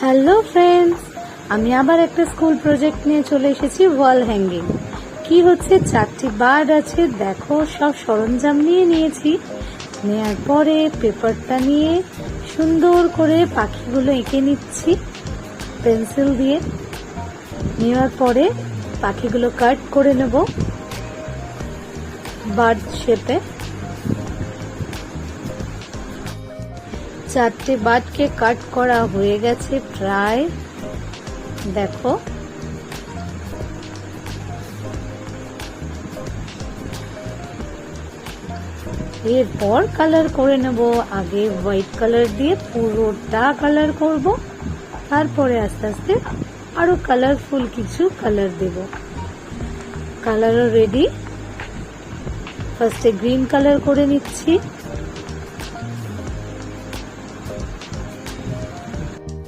Hello friends, আমি আবার একটা স্কুল প্রজেক্ট নিয়ে চলে এসেছি। ওয়াল হ্যাঙ্গিং কি হচ্ছে, 4টি বার্ড আছে, দেখো সব সরঞ্জাম নিয়ে নিয়েছি। নেয়ার পরে পেপারটা নিয়ে সুন্দর করে পাখিগুলো এঁকে নিচ্ছি পেন্সিল দিয়ে। নেওয়ার পরে পাখিগুলো কাট করে নেব বার্ড শেপে। 4টে বার্ডকে কাট করা হয়ে গেছে প্রায়, দেখো। এরপর কালার করে নেব। আগে হোয়াইট কালার দিয়ে পুরোটা কালার করব, তারপরে আস্তে আস্তে আরো কালারফুল কিছু কালার দেব। কালারও রেডি। ফার্স্টে গ্রিন কালার করে নিচ্ছি।